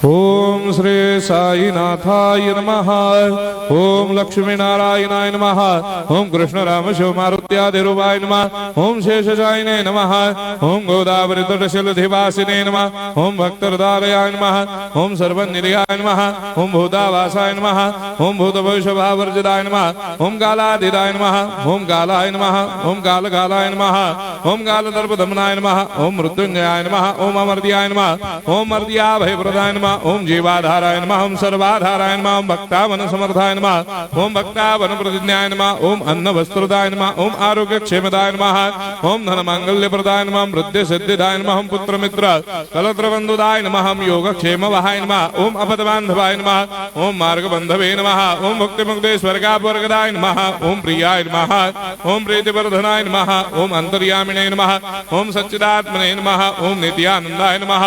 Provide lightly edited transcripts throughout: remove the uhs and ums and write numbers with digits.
ओम श्री साईनाथाय नमः। ओम लक्ष्मी नारायणाय नमः। ओम कृष्ण राम शिव मारुत्यादिरूपाय नमः। ओम शेषशायिने नमः। ओम गोदावरी तटशिलधिवासिने नमः। ओम भक्तहृदयाय नमः। ओम सर्वनिलयाय नमः। ओम भूतावासाय नमः। ओम भूतभविष्यभावर्जिताय नमः। ओम कालाधीराय नमः। ओम कालाय नमः। ओम कालकालाय नमः। ओम कालदर्पदमनाय नमः। ओम मृत्युंजयाय नमः। ओम अमर्त्याय नमः। ओम मर्त्याभयप्रदाय नमः। ओम जीवाधाराय नमः। ओम सर्वाधाराय नमः। ओम भक्तावन समर्थाय नमः। ओम भक्तावन प्रतिज्ञाय नमः। ओम अन्न वस्त्रदाय नमः। ओम आरोग्य क्षेमदाय नमः। ओम धन मांगल्य प्रदाय नमः। वृद्धि सिद्धिदाय नमः। ओम पुत्र मित्र कलत्र बंधुदाय नमः। ओम योग क्षेम वहाय नमः। ओम अपद बांधवाय नमः। ओम मार्ग बंधवे नमः। ओम भक्ति मुक्ति स्वर्गापवर्गदाय नमः। ओम प्रियाय नमः। ओम प्रीतिवर्धनाय नमः। ओम अंतर्यामिने नमः। ओम सच्चिदात्मने नमः। ओम नित्यानंदाय नमः।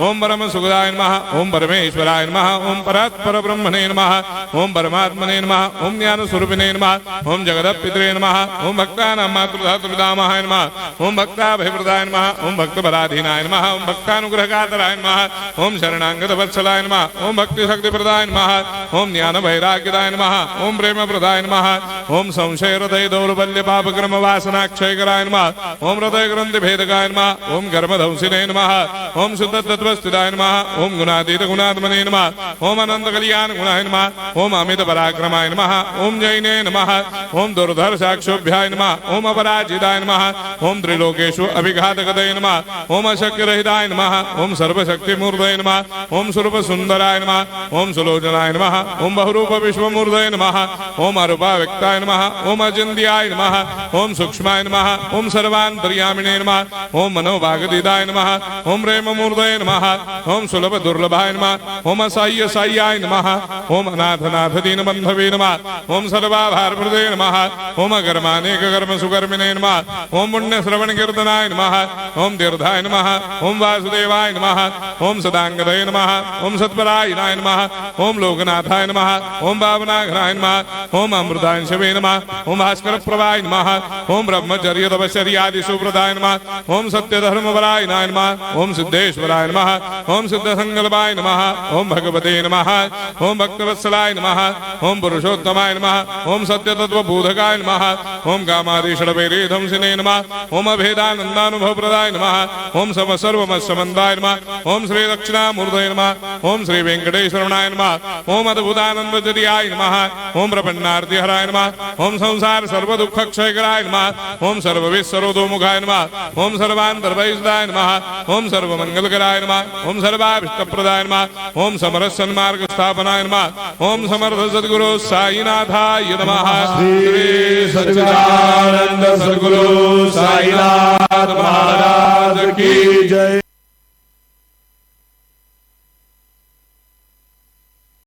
ओम परम सुखदाय नमः। ओम परमेश्वराय नमः। ओम परात्पर ब्रह्मणे नमः। ओम परमात्मने नमः। ओम ज्ञान स्वरूपिणे नमः। ओम जगदपितरे नमः। ओम भक्तानां मातृधातुर्धामाय नमः। ओम भक्ताभयप्रदाय नमः। ओम भक्तपराधीनाय नमः। ओम भक्तानुग्रहकातराय नमः। ओम शरणागत वत्सलाय नमः। ओम भक्ति शक्ति प्रदाय नमः। ओम ज्ञान वैराग्यदाय नमः। ओम प्रेम प्रदाय नमः। ओम संशय हृदय दौर्बल्य पाप क्रम वासना क्षय कराय नमः। ओम हृदय ग्रंथि भेदकाय नमः। ओम कर्मधंसिने नमः। ओम शुद्ध तत्वस्थिताय नमः। ओम गुणातीत गुणात्मने नमः। ओम अनंत कल्याण गुणाय नमः। ओम अमित पराक्रमाय नमः। ओम जैने नमः। ओम दुर्धर साक्षोभ्याय नमः। ओम अपराजिताय नमः। ओम त्रिलोकेषु अभिघातगतये नमः। ओम अशक्य रहिताय नमः। ओम सर्वशक्ति मूर्तये नमः। ओम स्वरूप सुंदराय नमः। ओम सुलोचनाय नमः। ओम बहुरूप विश्वमूर्तये नमः। ओम अरूपाव्यक्ताय नमः। ओम अचिन्त्याय नमः। ओम सूक्ष्माय नमः। ओम सर्वान्तर्यामिने नमः। ओम मनोभागतीताय नमः। ओम प्रेम मूर्तये नमः। ओम सुलभ दुर्लभाय नमः। ओम असाह्य साह्याय नमः। ओम अनाथनाथ दीनबन्धवे नमः। ओम सर्वाभारप्रदे नमः। ओम अकर्मानेक कर्म सुकर्मिणे नमः। ओम पुण्य श्रवण कीर्तनाय नमः। ओम तीर्थाय नमः। ओम वासुदेवाय नमः। ओम सदांगदये नमः। ओम सत्परायणाय नमः। ओम लोकनाथाय नमः। ओम पावनाघ्नाय नमः। ओम अमृतांशवे नमः। ओम भास्कर प्रभाय नमः। ओम ब्रह्मचर्य तपश्चर्यादि सुप्रदाय नमः। ओम सत्यधर्मपरायणाय नमः। ओम सिद्धेश्वराय नमः। ओम सिद्ध संकल्पाय नमः। ओम भगवते नमः। ओम भक्तवत्सलाय नमः। ओम पुरुषोत्तमाय नमः। ओम सत्य तत्वबोधकाय नमः। ओम कामादिषडवैरेधंसिने नमः। ओम अभेदानंदानुभव प्रदाय नमः। ओम सर्वमस्समन्दाय नमः। ओम श्री दक्षिणामूर्तये नमः। ओम श्री वेंकटेश्वराय नमः। ओम अद्भुतानंदजर्याय नमः। ओम प्रपन्नार्तिहराय नमः। ओम संसार सर्व दुख क्षयकराय नमः। ओम सर्वविश्वरोधोमुखाय नमः। ओम सर्वान्तर्बहिष्ठाय नमः। ओम सर्वमंगलकराय नमः। ओम सर्वाभीष्टप्रदाय नमः। ओम समरस सन्मार्ग स्थापनाय नमः। ओम समर्थ सद्गुरु साईनाथाय नमः। श्री सच्चिदानंद सद्गुरु साईनाथ महाराज की जय।